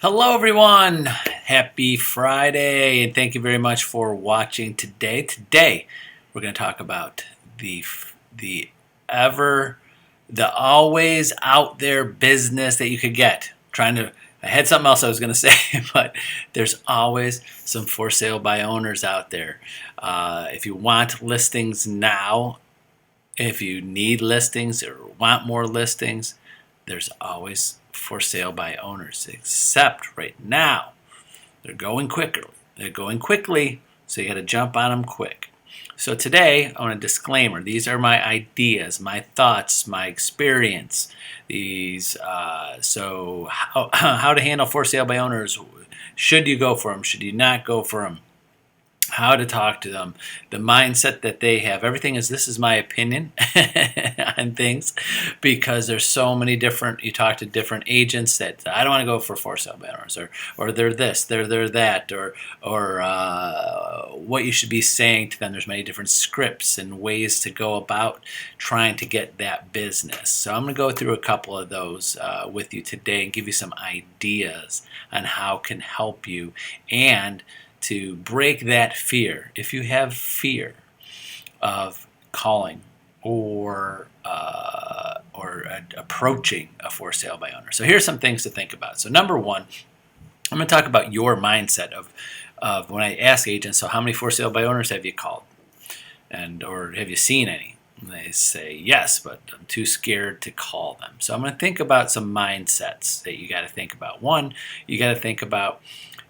Hello, everyone. Happy Friday, and thank you very much for watching today. Today, we're going to talk about the ever, the always out there business that you could get. I had something else I was going to say, but there's always some for sale by owners out there. If you want listings now, if you need listings or want more listings, there's always for sale by owners, except right now they're going quicker. They're going quickly, so you got to jump on them quick. So today, I want a disclaimer. These are my ideas, my thoughts, my experience. So how to handle for sale by owners. Should you go for them? Should you not go for them? How to talk to them, the mindset that they have. Everything is, this is my opinion on things, because there's so many different, you talk to different agents that I don't want to go for sale by owners, or they're this, they're that, or what you should be saying to them. There's many different scripts and ways to go about trying to get that business. So I'm going to go through a couple of those with you today and give you some ideas on how it can help you and to break that fear. If you have fear of calling or approaching a for sale by owner. So here's some things to think about. So number one, I'm going to talk about your mindset of when I ask agents, so how many for sale by owners have you called? Or have you seen any? And they say yes, but I'm too scared to call them. So I'm going to think about some mindsets that you got to think about. One, you got to think about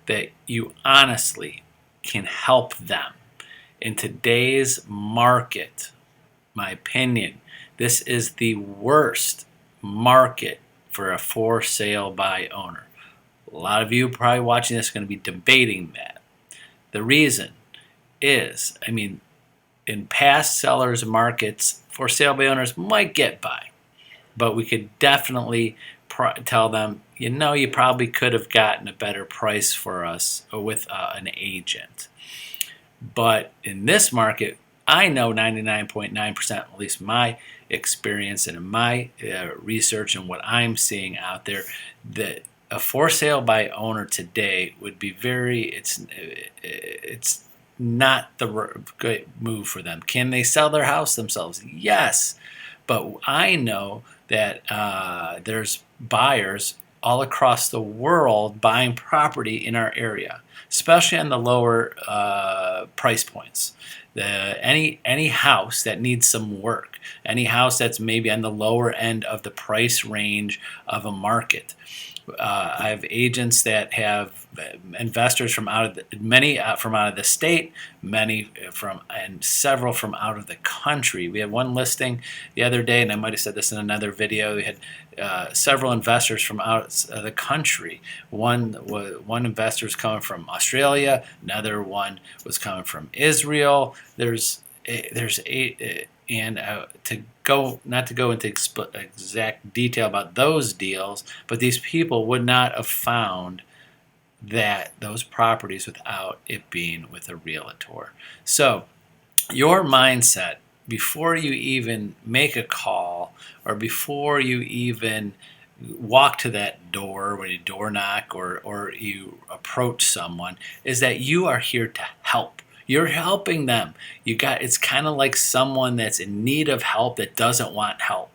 that you honestly can help them. In today's market, my opinion, this is the worst market for a for sale by owner. A lot of you probably watching this are going to be debating that. The reason is, in past sellers markets, for sale by owners might get by, but we could definitely tell them, you probably could have gotten a better price for us with an agent. But in this market, I know 99.9%, at least my experience and in my research and what I'm seeing out there, that a for sale by owner today would be it's not the good move for them. Can they sell their house themselves? Yes. But I know that there's buyers all across the world buying property in our area, especially on the lower price points. Any house that needs some work, any house that's maybe on the lower end of the price range of a market. I have agents that have investors from many from out of the state, and several from out of the country. We had one listing the other day, and I might have said this in another video. We had several investors from out of the country. One investor was coming from Australia. Another one was coming from Israel. Not to go into exact detail about those deals, but these people would not have found those properties without it being with a realtor. So your mindset before you even make a call, or before you even walk to that door, when you door knock or you approach someone, is that you are here to help. You're helping them. It's kind of like someone that's in need of help that doesn't want help.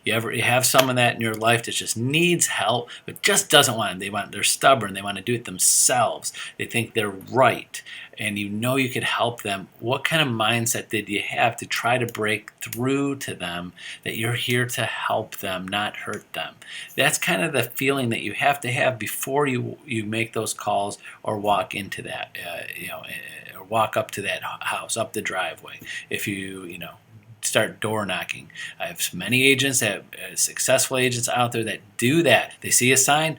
You have someone that in your life that just needs help, but just doesn't want it. They're stubborn. They want to do it themselves. They think they're right, and you could help them. What kind of mindset did you have to try to break through to them, that you're here to help them, not hurt them? That's kind of the feeling that you have to have before you make those calls or walk into that, or walk up to that house, up the driveway. If you start door knocking. I have many agents, successful agents out there that do that. They see a sign,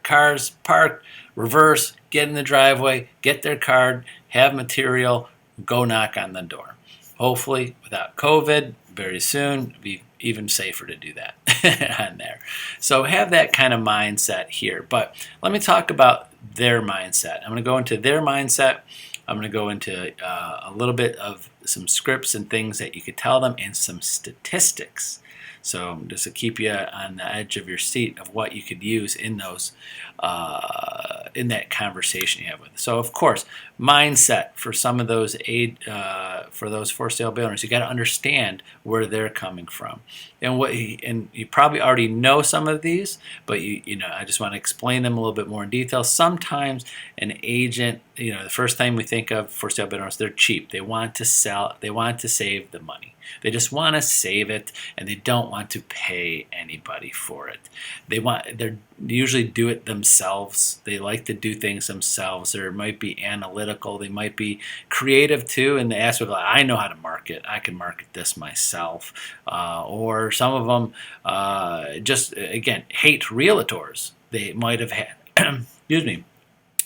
cars parked, reverse, get in the driveway, get their card, have material, go knock on the door. Hopefully, without COVID, very soon, it'll be even safer to do that on there. So have that kind of mindset here. But let me talk about their mindset. I'm going to go into their mindset. I'm going to go into a little bit of some scripts and things that you could tell them, and some statistics. So just to keep you on the edge of your seat of what you could use in those in that conversation you have with. So of course, mindset for some of those for those for sale by owners, you got to understand where they're coming from, and and you probably already know some of these, but I just want to explain them a little bit more in detail. Sometimes an agent, the first time we think of for sale by owners, they're cheap. They want to sell. They want to save the money. They just want to save it, and they don't want to pay anybody for it. They usually do it themselves. They like to do things themselves. They might be analytical. They might be creative too, and they ask me, like, I know how to market. I can market this myself. Or some of them just, again, hate realtors. They might have had, excuse me,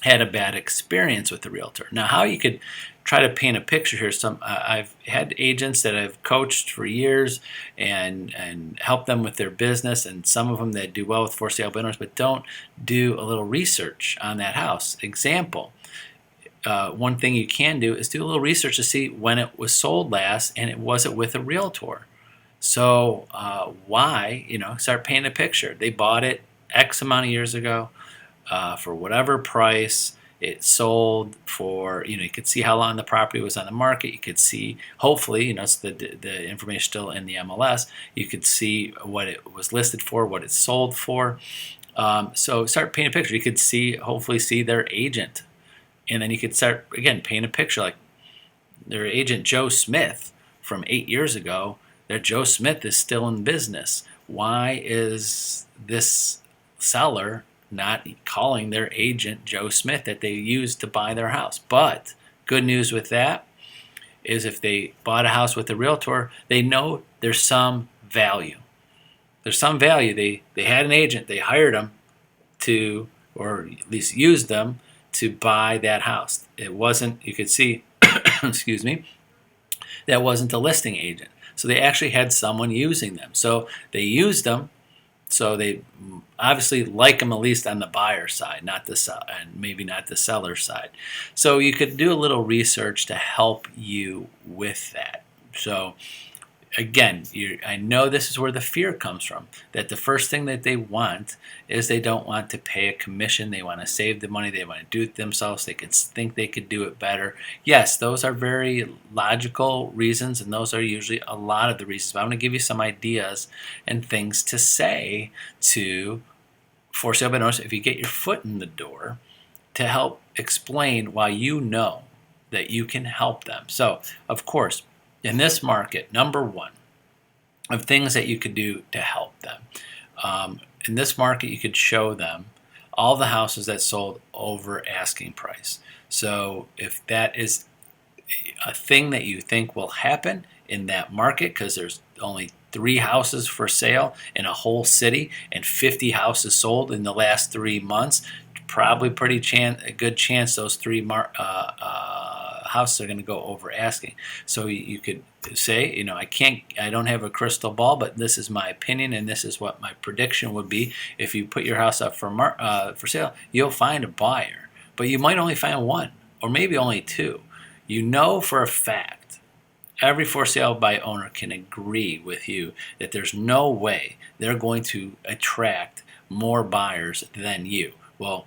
had a bad experience with the realtor. Now, how you could try to paint a picture here. I've had agents that I've coached for years and helped them with their business, and some of them that do well with for sale by owners, but don't do a little research on that house. Example. One thing you can do is do a little research to see when it was sold last, and was it with a realtor. So why, start painting a picture. They bought it X amount of years ago. For whatever price it sold for, you could see how long the property was on the market. You could see, hopefully, it's the information still in the MLS. You could see what it was listed for, what it sold for. So start painting a picture. You could hopefully see their agent, and then you could start again paint a picture like their agent Joe Smith from 8 years ago. Their Joe Smith is still in business. Why is this seller not calling their agent Joe Smith that they used to buy their house? But good news with that is if they bought a house with a realtor, they know there's some value. There's some value. They had an agent. They hired them to, or at least used them to buy that house. It wasn't, you could see, excuse me, that wasn't a listing agent. So they actually had someone using them. So they used them. So they obviously like them at least on the buyer side, and maybe not the seller side. So you could do a little research to help you with that. So again, I know this is where the fear comes from, that the first thing that they want is they don't want to pay a commission. They want to save the money. They want to do it themselves. They think they could do it better. Yes, those are very logical reasons, and those are usually a lot of the reasons. But I'm going to give you some ideas and things to say to for sale by owners if you get your foot in the door to help explain why you know that you can help them. So, of course, in this market, number one of things that you could do to help them. In this market, you could show them all the houses that sold over asking price. So if that is a thing that you think will happen in that market, because there's only 3 houses for sale in a whole city and 50 houses sold in the last 3 months, probably a good chance those 3 houses are going to go over asking. So you could say, I don't have a crystal ball, but this is my opinion, and this is what my prediction would be. If you put your house up for sale, you'll find a buyer, but you might only find 1 or maybe only 2. For a fact, every for sale by owner can agree with you that there's no way they're going to attract more buyers than you. Well,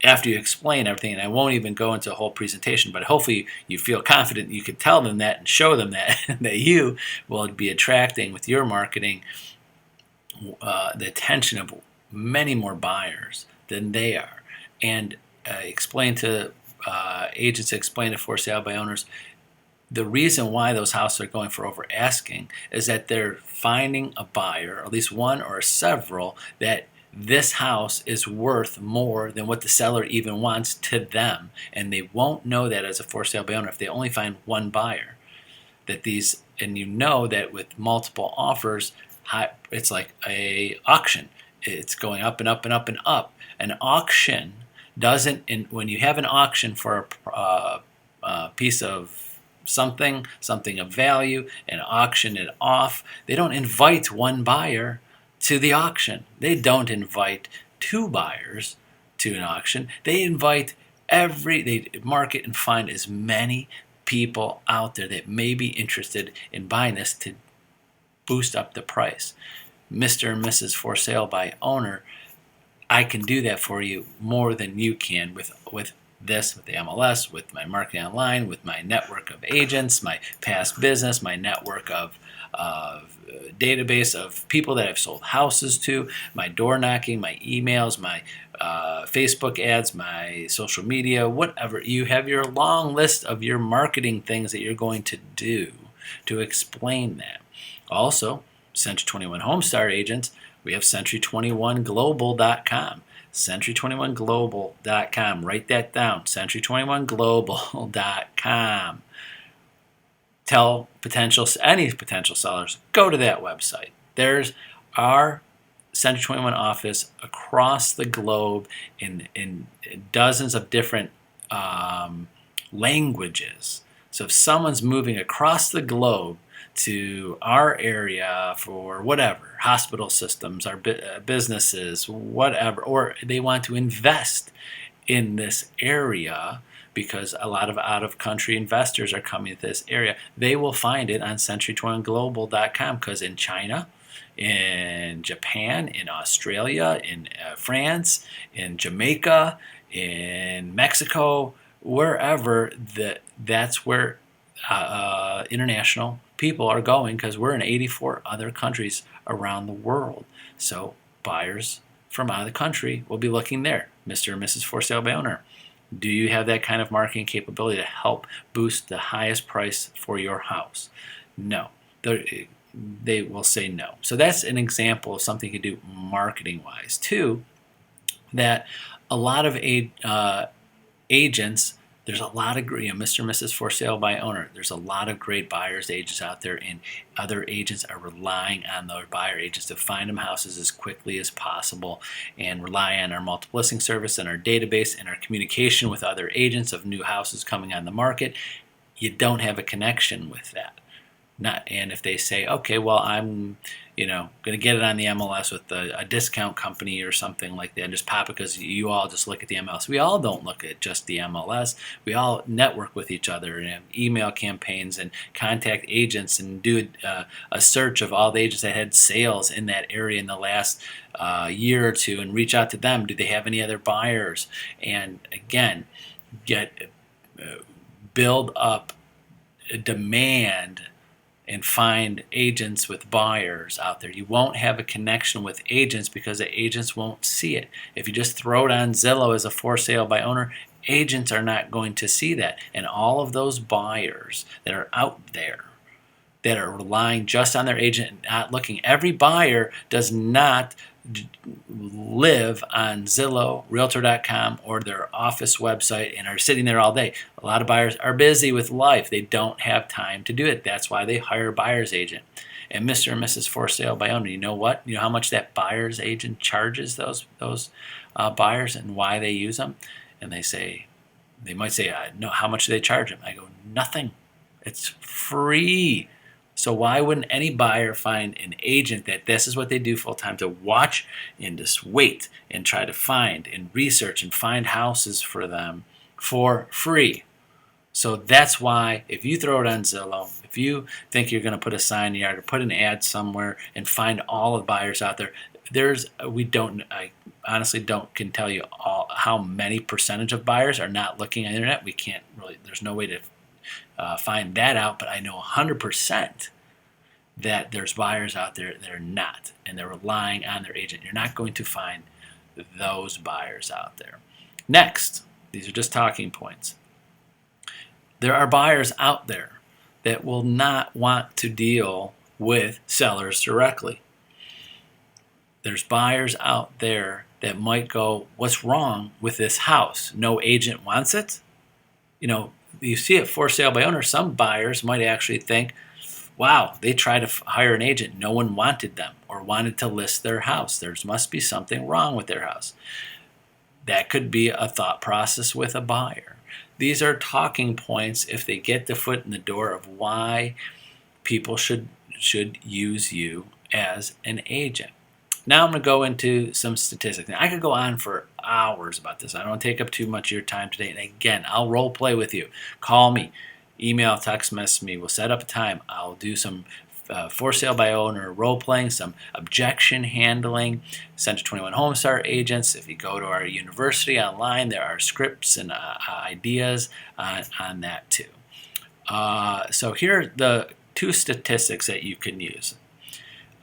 after you explain everything, and I won't even go into a whole presentation, but hopefully you feel confident you can tell them that and show them that, that you will be attracting with your marketing the attention of many more buyers than they are. And explain to agents, explain to for sale by owners, the reason why those houses are going for over asking is that they're finding a buyer, or at least one or several, that this house is worth more than what the seller even wants to them, and they won't know that as a for sale by owner if they only find 1 buyer. And that with multiple offers, it's like a auction. It's going up and up and up and up. An auction when you have an auction for a piece of something of value, and auction it off, they don't invite 1 buyer to the auction. They don't invite 2 buyers to an auction. They invite they market and find as many people out there that may be interested in buying this to boost up the price. Mr. and Mrs. For Sale by Owner, I can do that for you more than you can with this, with the MLS, with my marketing online, with my network of agents, my past business, my network of database of people that I've sold houses to, my door knocking, my emails, my Facebook ads, my social media, whatever. You have your long list of your marketing things that you're going to do to explain that. Also, Century 21 HomeStar agents, we have century21global.com. Century21global.com. Write that down. Century21global.com. Tell any potential sellers, go to that website. There's our Century 21 office across the globe in dozens of different languages. So if someone's moving across the globe to our area for whatever, hospital systems, our businesses, whatever, or they want to invest in this area because a lot of out-of-country investors are coming to this area, they will find it on century21global.com, because in China, in Japan, in Australia, in France, in Jamaica, in Mexico, wherever, that's where international people are going, because we're in 84 other countries around the world. So buyers from out of the country will be looking there. Mr. and Mrs. For Sale by Owner. Do you have that kind of marketing capability to help boost the highest price for your house? No. They will say no. So that's an example of something you can do marketing-wise. Two, that a lot of agents, there's a lot of great, Mr. and Mrs. For Sale by Owner, there's a lot of great buyers agents out there, and other agents are relying on those buyer agents to find them houses as quickly as possible, and rely on our multiple listing service and our database and our communication with other agents of new houses coming on the market. You don't have a connection with that. And if they say, okay, well, I'm going to get it on the MLS with a discount company or something like that, and just pop it because you all just look at the MLS. We all don't look at just the MLS. We all network with each other and have email campaigns and contact agents and do a search of all the agents that had sales in that area in the last year or two, and reach out to them. Do they have any other buyers? And again, build up demand and find agents with buyers out there. You won't have a connection with agents because the agents won't see it. If you just throw it on Zillow as a For Sale by Owner, agents are not going to see that. And all of those buyers that are out there that are relying just on their agent and not looking, every buyer does not live on Zillow, Realtor.com, or their office website and are sitting there all day. A lot of buyers are busy with life. They don't have time to do it. That's why they hire a buyer's agent. And Mr. and Mrs. For Sale by Owner, you know what? You know how much that buyer's agent charges those buyers and why they use them? And they might say, no, how much do they charge them? I go, nothing. It's free. So why wouldn't any buyer find an agent that this is what they do full time, to watch and just wait and try to find and research and find houses for them for free? So that's why if you throw it on Zillow, if you think you're going to put a sign in the yard or put an ad somewhere and find all the buyers out there, I honestly can tell you how many percentage of buyers are not looking on the internet. We can't really, there's no way to find that out, but I know 100% that there's buyers out there that are not, and they're relying on their agent. You're not going to find those buyers out there. Next, these are just talking points. There are buyers out there that will not want to deal with sellers directly. There's buyers out there that might go, what's wrong with this house? No agent wants it? You see it For Sale by Owner, some buyers might actually think, wow, they tried to hire an agent. No one wanted them or wanted to list their house. There must be something wrong with their house. That could be a thought process with a buyer. These are talking points if they get the foot in the door of why people should use you as an agent. Now I'm going to go into some statistics. Now, I could go on for hours about this. I don't want to take up too much of your time today. And again, I'll role play with you. Call me, email, text message me. We'll set up a time. I'll do some for sale by owner role playing, some objection handling, sent to 21 HomeStar agents. If you go to our university online, there are scripts and ideas on that too. So here are the two statistics that you can use.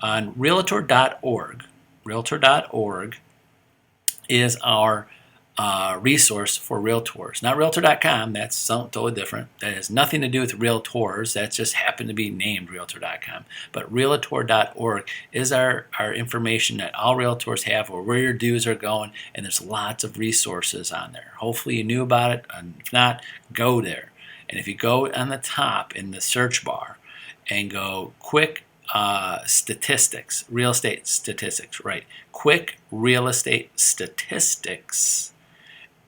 On Realtor.org is our resource for realtors. Not Realtor.com, that's something totally different. That has nothing to do with realtors, that just happened to be named Realtor.com. But Realtor.org is our information that all realtors have, or where your dues are going, and there's lots of resources on there. Hopefully you knew about it, and if not, go there. And if you go on the top in the search bar and go quick statistics, real estate statistics, right? Quick real estate statistics,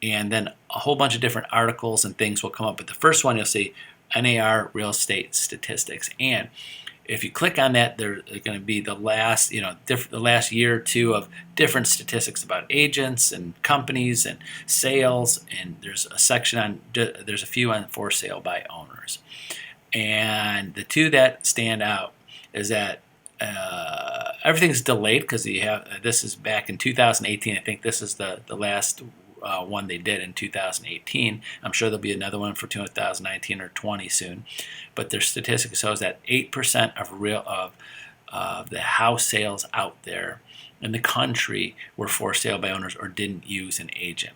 and then a whole bunch of different articles and things will come up. But the first one you'll see NAR real estate statistics, and if you click on that, there's going to be the last, the last year or two of different statistics about agents and companies and sales, and there's a section on, there's a few on for sale by owners, and the two that stand out is that everything's delayed because you have this is back in 2018. I think this is the last one they did in 2018. I'm sure there'll be another one for 2019 or 20 soon. But their statistics shows that 8% of the house sales out there in the country were for sale by owners or didn't use an agent.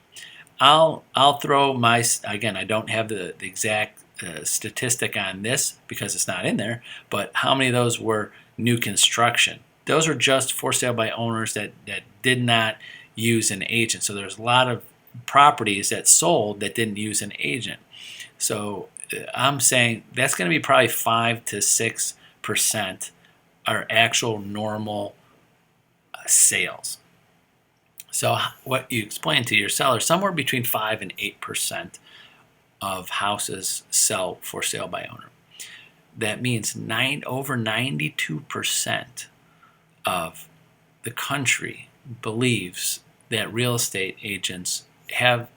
I'll throw again, I don't have the exact statistic on this because it's not in there, but how many of those were new construction? Those are just for sale by owners that did not use an agent. So there's a lot of properties that sold that didn't use an agent. So I'm saying that's going to be probably 5 to 6% are actual normal sales. So what you explain to your seller, somewhere between 5 and 8% of houses sell for sale by owner. That means over 92% of the country believes that real estate agents have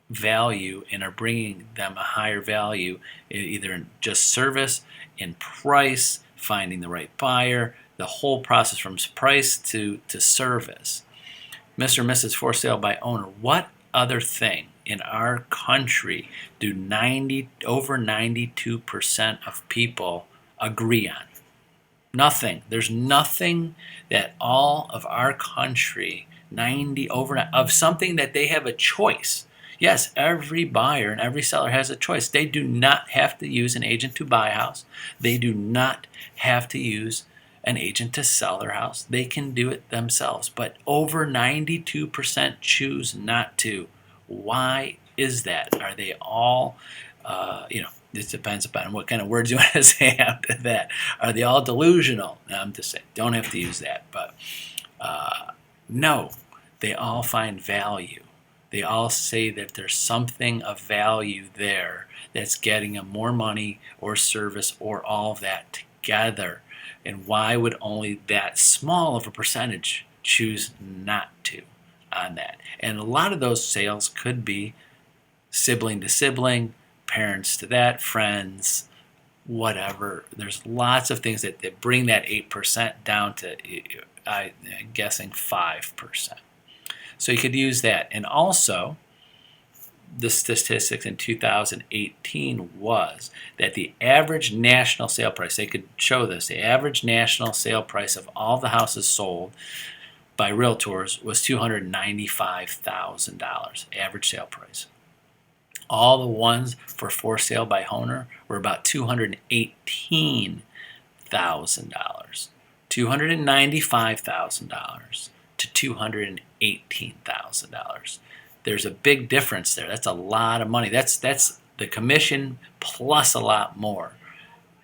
value and are bringing them a higher value, either in just service, in price, finding the right buyer, the whole process from price to service. Mr. and Mrs. For sale by owner, what other thing in our country do over 92% of people agree on? Nothing. There's nothing that all of our country, of something that they have a choice. Yes, every buyer and every seller has a choice. They do not have to use an agent to buy a house. They do not have to use an agent to sell their house. They can do it themselves. But over 92% choose not to. Why is that? Are they all, this depends upon what kind of words you want to say after that. Are they all delusional? No, I'm just saying, don't have to use that. But no, they all find value. They all say that there's something of value there that's getting them more money or service or all of that together. And why would only that small of a percentage choose not to on that? And a lot of those sales could be sibling to sibling, parents to that, friends, whatever. There's lots of things that bring that 8% down to, I'm guessing, 5%. So you could use that. And also, the statistics in 2018 was that the average national sale price, they could show this, the average national sale price of all the houses sold by realtors was $295,000, average sale price. All the ones for sale by owner were about $218,000. $295,000 to $218,000. There's a big difference there. That's a lot of money. That's the commission plus a lot more.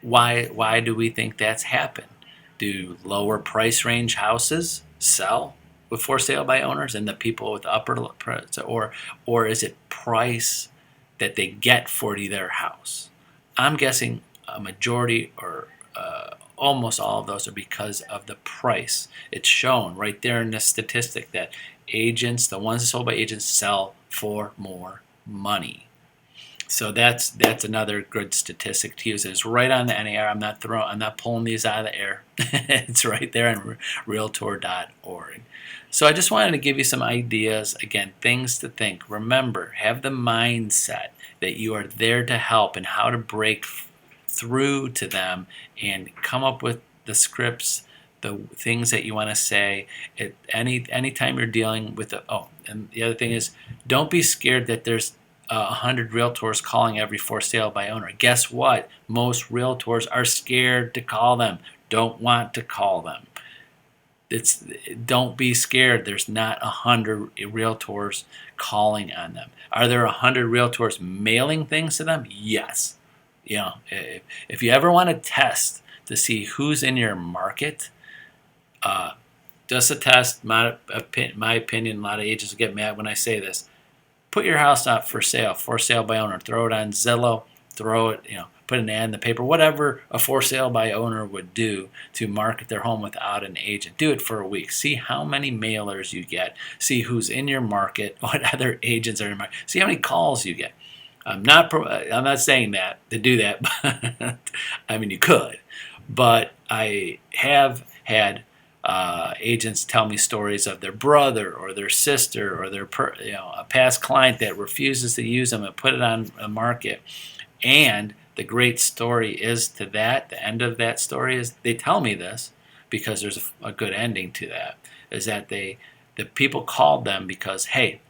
Why do we think that's happened? Do lower price range houses sell with for sale by owners and the people with upper price, or is it price that they get for their house? I'm guessing a majority or almost all of those are because of the price. It's shown right there in the statistic that agents, the ones sold by agents, sell for more money. So that's another good statistic to use. It's right on the NAR. I'm not pulling these out of the air. It's right there on Realtor.org. So I just wanted to give you some ideas. Again, things to think. Remember, have the mindset that you are there to help and how to break through to them and come up with the scripts, the things that you want to say at anytime you're dealing with and the other thing is, don't be scared that there's 100 realtors calling every for sale by owner. Guess what? Most realtors are scared to call them, don't want to call them. Don't be scared. There's not 100 realtors calling on them. Are there 100 realtors mailing things to them? Yes. If you ever want to test to see who's in your market, just a test. My opinion. A lot of agents get mad when I say this. Put your house out for sale by owner. Throw it on Zillow. Put an ad in the paper. Whatever a for sale by owner would do to market their home without an agent. Do it for a week. See how many mailers you get. See who's in your market. What other agents are in your market. See how many calls you get. I'm not saying that to do that. But I mean, you could, but I have had agents tell me stories of their brother or their sister or a past client that refuses to use them and put it on a market. And the great story is to that, the end of that story is, they tell me this because there's a good ending to that, is that the people called them because, hey,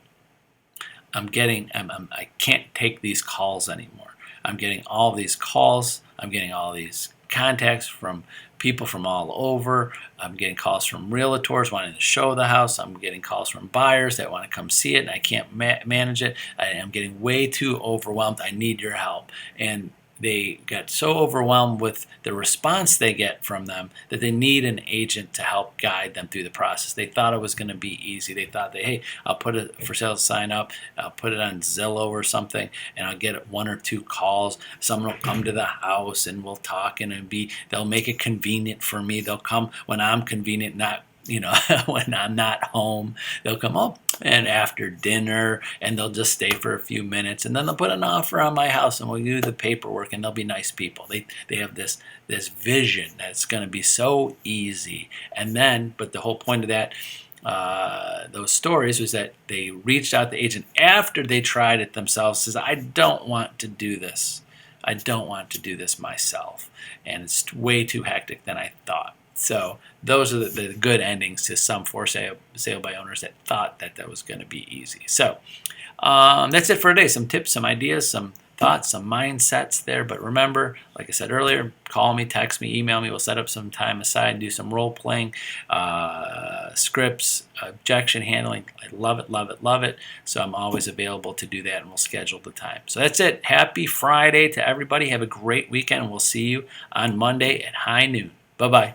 I can't take these calls anymore. I'm getting all these calls. I'm getting all these contacts from people from all over. I'm getting calls from realtors wanting to show the house. I'm getting calls from buyers that want to come see it, and I can't manage it. I'm getting way too overwhelmed. I need your help. And they get so overwhelmed with the response they get from them that they need an agent to help guide them through the process. They thought it was going to be easy. They thought that, hey, I'll put a for sale sign up, I'll put it on Zillow or something, and I'll get 1 or 2 calls. Someone will come to the house and we'll talk, and they'll make it convenient for me. They'll come when I'm convenient, not when I'm not home. They'll come up and after dinner, and they'll just stay for a few minutes, and then they'll put an offer on my house, and we'll do the paperwork, and they'll be nice people. They have this vision that's going to be so easy. And then, but the whole point of that, those stories was that they reached out to the agent after they tried it themselves. Says, I don't want to do this. I don't want to do this myself, and it's way too hectic than I thought. So those are the good endings to some for sale by owners that thought that was going to be easy. So that's it for today. Some tips, some ideas, some thoughts, some mindsets there. But remember, like I said earlier, call me, text me, email me. We'll set up some time aside, do some role playing, scripts, objection handling. I love it, love it, love it. So I'm always available to do that, and we'll schedule the time. So that's it. Happy Friday to everybody. Have a great weekend, and we'll see you on Monday at high noon. Bye-bye.